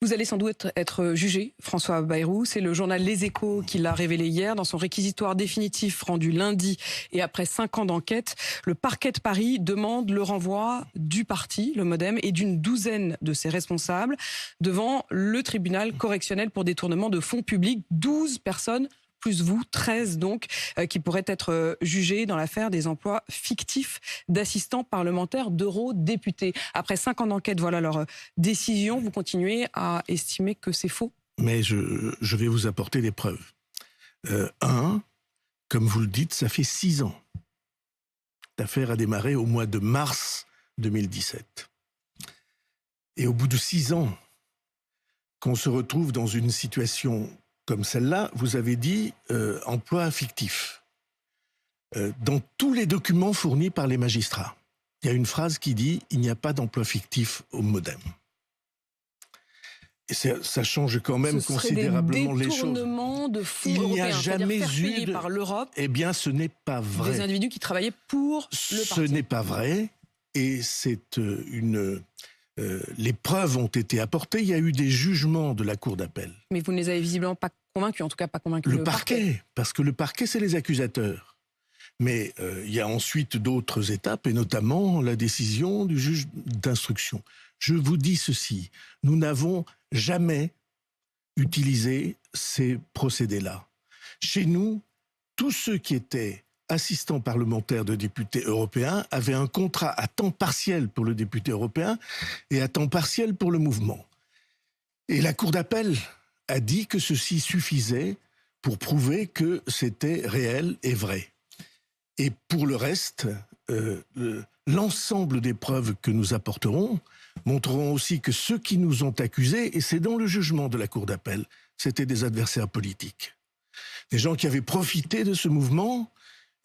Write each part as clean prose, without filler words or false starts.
Vous allez sans doute être jugé, François Bayrou. C'est le journal Les Échos qui l'a révélé hier. Dans son réquisitoire définitif rendu lundi et après 5 ans d'enquête, le parquet de Paris demande le renvoi du parti, le MoDem, et d'une douzaine de ses responsables devant le tribunal correctionnel pour détournement de fonds publics. 12 personnes plus vous, 13 donc, qui pourraient être jugés dans l'affaire des emplois fictifs d'assistants parlementaires d'eurodéputés. Après 5 ans d'enquête, voilà leur décision. Vous continuez à estimer que c'est faux? Mais je vais vous apporter des preuves. Comme vous le dites, ça fait 6 ans. L'affaire a démarré au mois de mars 2017. Et au bout de 6 ans, qu'on se retrouve dans une situation comme celle-là, vous avez dit emploi fictif. Dans tous les documents fournis par les magistrats, il y a une phrase qui dit « il n'y a pas d'emploi fictif au MoDem ». Et ça change quand même considérablement les choses. Ce serait des détournements de fonds européens. Il n'y a jamais eu par l'Europe. Eh bien, ce n'est pas vrai. Des individus qui travaillaient pour le parti. Ce n'est pas vrai. Et c'est les preuves ont été apportées. Il y a eu des jugements de la Cour d'appel. Mais vous ne les avez visiblement pas convaincus, en tout cas pas convaincus le parquet. Parce que le parquet, c'est les accusateurs. Mais il y a ensuite d'autres étapes, et notamment la décision du juge d'instruction. Je vous dis ceci, nous n'avons jamais utilisé ces procédés-là. Chez nous, tous ceux qui étaient assistants parlementaires de députés européens avaient un contrat à temps partiel pour le député européen et à temps partiel pour le mouvement. Et la Cour d'appel a dit que ceci suffisait pour prouver que c'était réel et vrai. Et pour le reste, l'ensemble des preuves que nous apporterons montreront aussi que ceux qui nous ont accusés, et c'est dans le jugement de la Cour d'appel, c'était des adversaires politiques. Des gens qui avaient profité de ce mouvement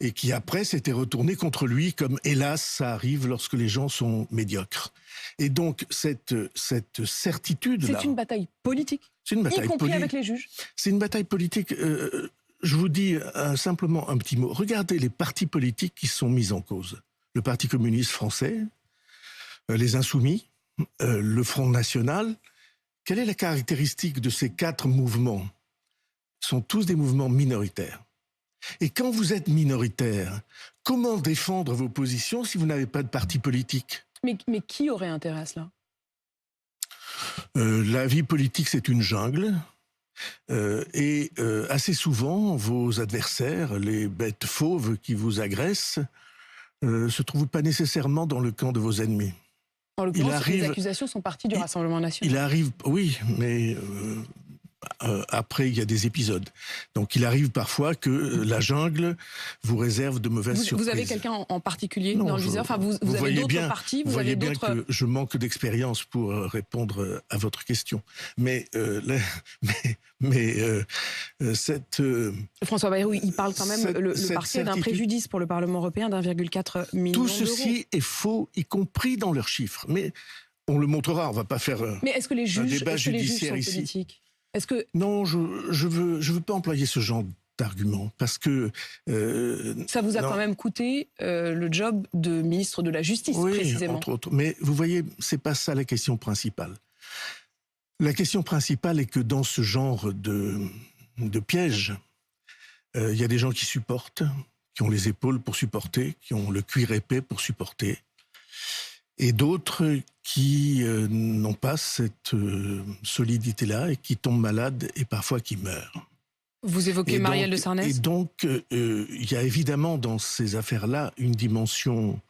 et qui après s'étaient retournés contre lui, comme hélas ça arrive lorsque les gens sont médiocres. Et donc cette certitude-là... C'est une bataille politique, c'est une bataille y compris avec les juges. C'est une bataille politique... je vous dis simplement un petit mot. Regardez les partis politiques qui sont mis en cause. Le Parti communiste français, les Insoumis, le Front National. Quelle est la caractéristique de ces 4 mouvements? Ce sont tous des mouvements minoritaires. Et quand vous êtes minoritaire, comment défendre vos positions si vous n'avez pas de parti politique? Mais qui aurait intérêt à cela? La vie politique, c'est une jungle. Et assez souvent, vos adversaires, les bêtes fauves qui vous agressent, se trouvent pas nécessairement dans le camp de vos ennemis. En l'occurrence, les accusations sont parties du Rassemblement national. Il arrive, oui, mais après, il y a des épisodes. Donc, il arrive parfois que la jungle vous réserve de mauvaises surprises. Vous avez quelqu'un en particulier dans le viseur? Enfin, vous avez d'autres partis? Vous voyez bien que je manque d'expérience pour répondre à votre question. Mais François Bayrou, il parle quand même, le parquet, d'un préjudice pour le Parlement européen d'1,4 million d'euros. Tout ceci est faux, y compris dans leurs chiffres. Mais on le montrera, on ne va pas faire un débat judiciaire ici. Non, je veux pas employer ce genre d'argument, parce que... ça vous a quand même coûté le job de ministre de la Justice, précisément. Entre autres. Mais vous voyez, c'est pas ça la question principale. La question principale est que dans ce genre de piège, il y a des gens qui supportent, qui ont les épaules pour supporter, qui ont le cuir épais pour supporter, et d'autres qui n'ont pas cette solidité-là et qui tombent malades et parfois qui meurent. Vous évoquez Marielle de Sarnez. Et donc, il y a évidemment dans ces affaires-là une dimension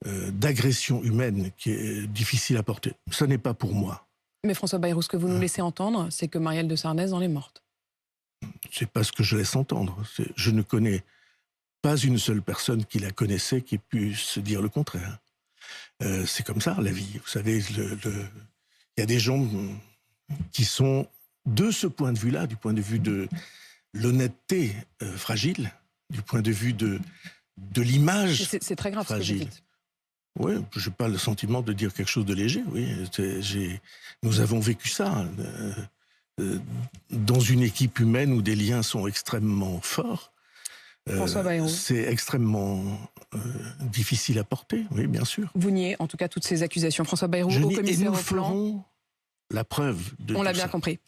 d'agression humaine qui est difficile à porter. Ce n'est pas pour moi. Mais François Bayrou, ce que vous nous laissez entendre, c'est que Marielle de Sarnez en est morte. C'est pas ce que je laisse entendre. Je ne connais pas une seule personne qui la connaissait qui puisse dire le contraire. C'est comme ça, la vie. Vous savez, il y a des gens qui sont, de ce point de vue-là, du point de vue de l'honnêteté fragile, du point de vue de l'image fragile. C'est très grave ce que vous dites. Oui, je n'ai pas le sentiment de dire quelque chose de léger. Oui, nous avons vécu ça dans une équipe humaine où des liens sont extrêmement forts. François Bayrou. C'est extrêmement difficile à porter, oui, bien sûr. Vous niez en tout cas toutes ces accusations. François Bayrou, au commissaire au plan. la preuve de On tout l'a bien ça. compris.